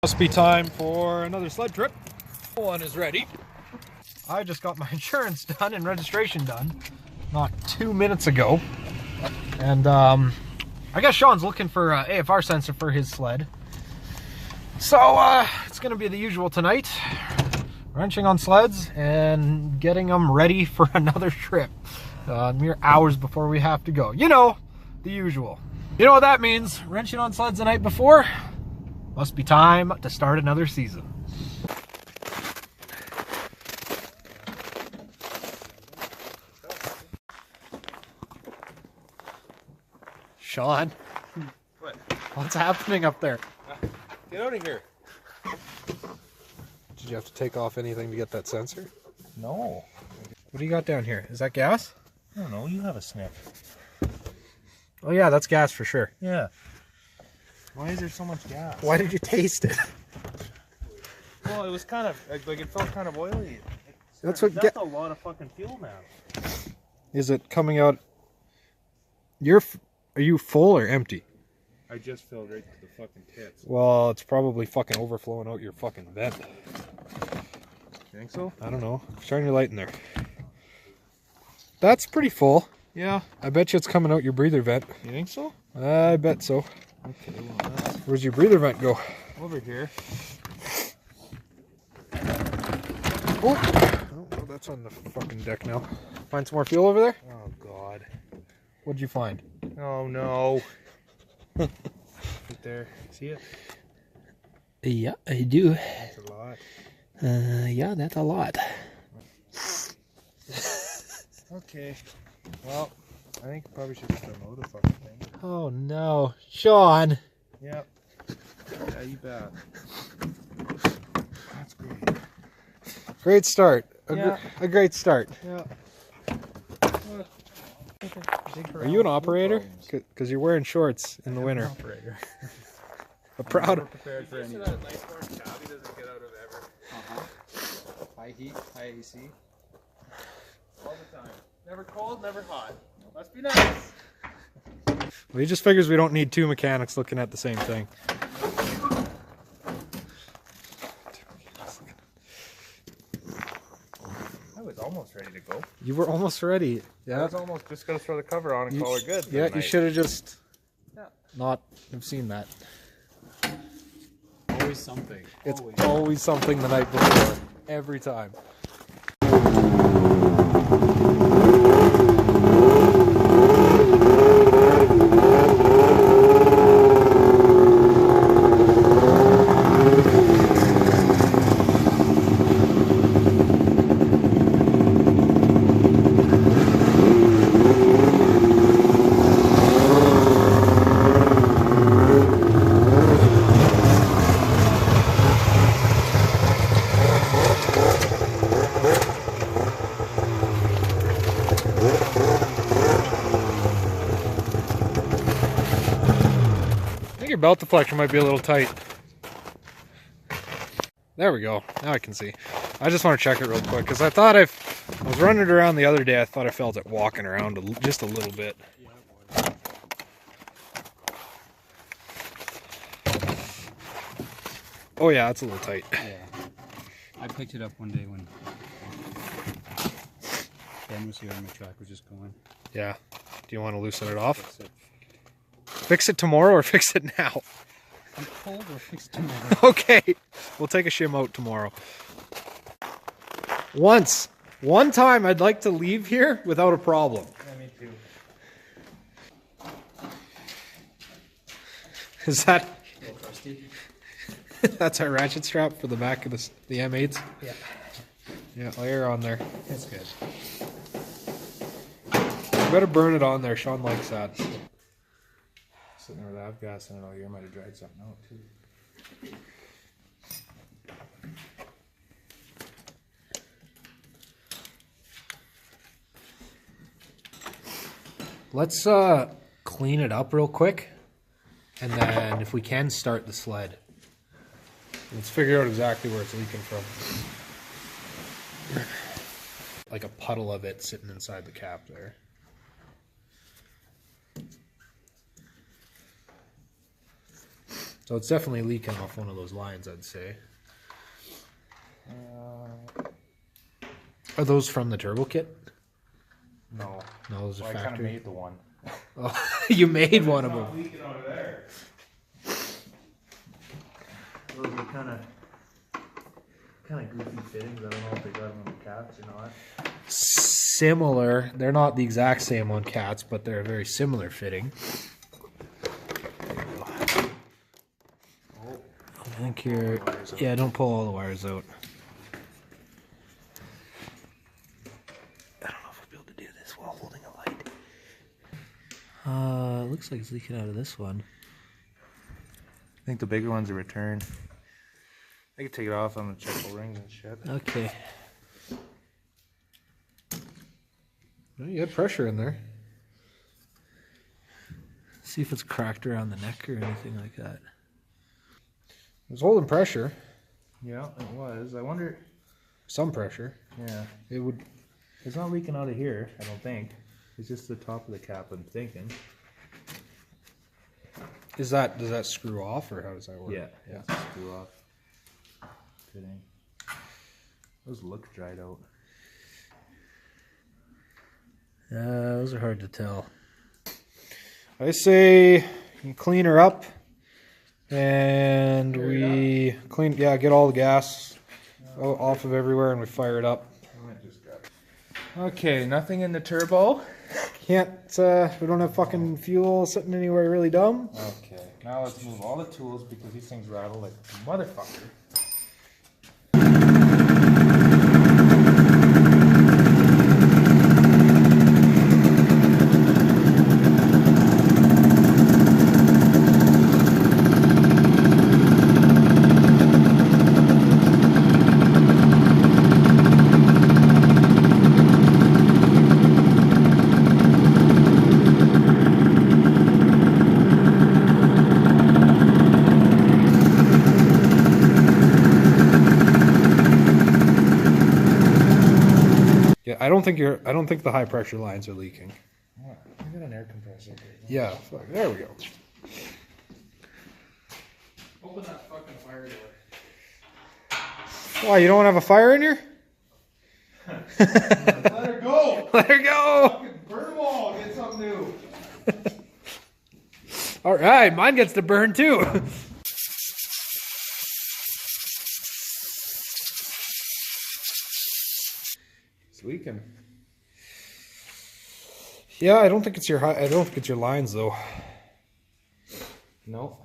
Must be time for another sled trip. One is ready. I just got my insurance done and registration done not 2 minutes ago. And I guess Sean's looking for an AFR sensor for his sled. So it's gonna be the usual tonight. Wrenching on sleds and getting them ready for another trip. Mere hours before we have to go. You know, the usual. You know what that means? Wrenching on sleds the night before? Must be time to start another season. Sean, What? what's happening up there? Get out of here. Did you have to take off anything to get that sensor? No. What do you got down here? Is that gas? I don't know. You have a sniff. Oh yeah, that's gas for sure. Yeah. Why is there so much gas? Why did you taste it? Well, it was kind of like it felt kind of oily. That's what That's a lot of fucking fuel now. Is it coming out? Are you full or empty? I just filled right to the fucking tips. Well, it's probably fucking overflowing out your fucking vent. You think so? I don't know. Shine your light in there. That's pretty full. Yeah. I bet you it's coming out your breather vent. You think so? I bet so. Okay, well, that's Where's your breather vent go? over here. Oh, well, that's on the fucking deck now. Find some more fuel over there? Oh, God. What'd you find? Oh, no. Right there. See it? Yeah, I do. That's a lot. Yeah, that's a lot. Okay. Well, I think you probably should just unload the fucking thing. Oh no, Sean. Yep. Yeah, you bet. That's great. Great start. Yeah. A great start. Yeah. Are you an operator? Because you're wearing shorts in the winter. Operator. A proud. Prepared for anything. That nice warm job he doesn't get out of ever. High heat, high AC. All the time. Never cold, never hot. Must be nice. Well, he just figures we don't need two mechanics looking at the same thing. I was almost ready to go. You were almost ready. I Yeah. was almost just gonna throw the cover on and call her good. Yeah, you should have just Yeah. not have seen that. Always something. It's always something the night before. Every time. Your belt deflection might be a little tight. There we go. Now I can see. I just want to check it real quick because I thought I was running it around the other day. I thought I felt it walking around just a little bit. Oh yeah, it's a little tight. Yeah. I picked it up one day when Ben was here and my track was just going. Yeah. Do you want to loosen it off? Fix it. Fix it tomorrow or fix it now? I'm cold or fix it tomorrow. Okay. We'll take a shim out tomorrow. One time I'd like to leave here without a problem. Yeah, me too. Is that... A little crusty. That's our ratchet strap for the back of the M8s? Yeah. Yeah, layer on there. That's good. You better burn it on there. Sean likes that. Sitting there with avgas in it all year might have dried something out too. Let's clean it up real quick, and then if we can start the sled. Let's figure out exactly where it's leaking from. Like a puddle of it sitting inside the cap there. So it's definitely leaking off one of those lines, I'd say. Are those from the turbo kit? No. No, those are I kind of factory. made the one. Oh, you made one of them. It's not leaking out of there. Those are kind of goofy fittings. I don't know if they got them on the cats or not. Similar. They're not the exact same on cats, but they're a very similar fitting. I think you're... Yeah, don't pull all the wires out. I don't know if we'll be able to do this while holding a light. It looks like it's leaking out of this one. I think the bigger ones are returned. I could take it off. I'm gonna check the rings and shit. Okay. Well, you had pressure in there. See if it's cracked around the neck or anything like that. It was holding pressure. Yeah, it was. I wonder. Some pressure. Yeah. It would. It's not leaking out of here, I don't think. It's just the top of the cap, I'm thinking. Does that screw off or how does that work? Yeah. Yeah. It's a screw off. Fitting. Those look dried out. Those are hard to tell. I say you can clean her up. And we clean, get all the gas off of everywhere and we fire it up. Okay, nothing in the turbo. Can't, we don't have fucking fuel sitting anywhere really dumb. Okay, now let's move all the tools because these things rattle like a motherfucker. I don't think the high pressure lines are leaking. What? I got an air compressor. Yeah, fuck, there we go. Open that fucking fire door. Why, you don't have a fire in here? Let her go! Let her go! Fucking burn them all, get something new. Alright, mine gets to burn too. It's leaking. Yeah, I don't think it's your lines though. No.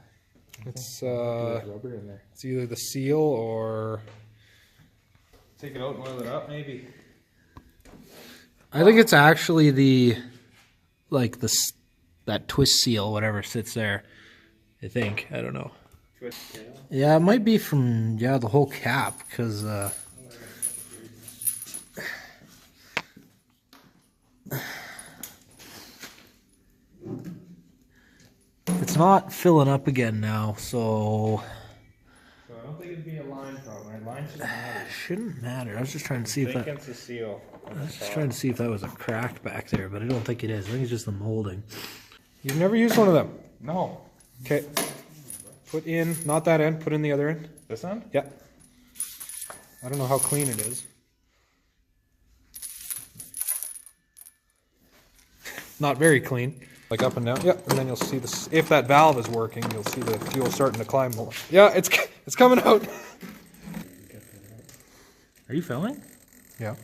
It's rubber in there. it's either the seal or Take it out and oil it up, maybe. I think it's actually that twist seal, whatever sits there. I think. I don't know. Twist tail. Yeah, it might be from the whole cap because it's not filling up again now, so So I don't think it'd be a line problem. Right? Line shouldn't matter. shouldn't matter. I was just trying to see I if think that. it's a seal. I was just trying to see if that was a crack back there, but I don't think it is. I think it's just the molding. You've never used one of them? No. Okay. Put in, not that end, put in the other end. This one? Yeah. I don't know how clean it is. Not very clean. Like up and down. Yeah, and then you'll see this. If that valve is working, you'll see the fuel starting to climb more. Yeah, it's coming out. Are you filming? Yeah.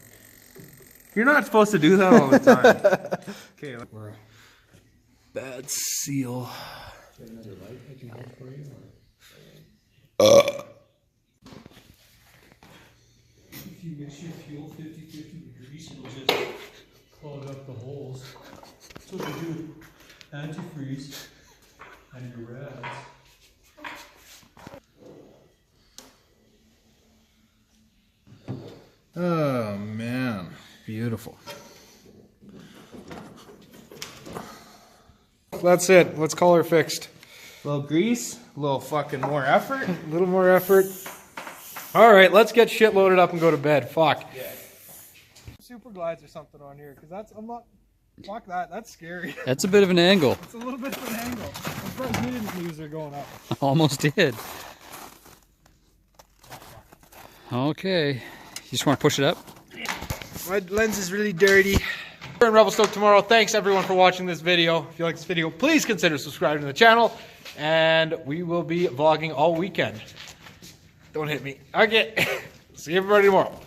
You're not supposed to do that all the time. Okay. We're a bad seal. Another light I can hold for you? If you mix your fuel 50-50 with grease, it'll just clog up the holes. That's what you do. Antifreeze and your rads. Oh man, beautiful. That's it. Let's call her fixed. A little grease, a little fucking more effort. A little more effort. All right, let's get shit loaded up and go to bed. Fuck. Yeah. Super glides or something on here, because I'm not Fuck that, that's scary. That's a bit of an angle. It's a little bit of an angle. I'm surprised you didn't lose it going up. Almost did. Okay. You just want to push it up? My lens is really dirty. We're in Revelstoke tomorrow. Thanks everyone for watching this video. If you like this video, please consider subscribing to the channel. And we will be vlogging all weekend. Don't hit me. Okay. See everybody tomorrow.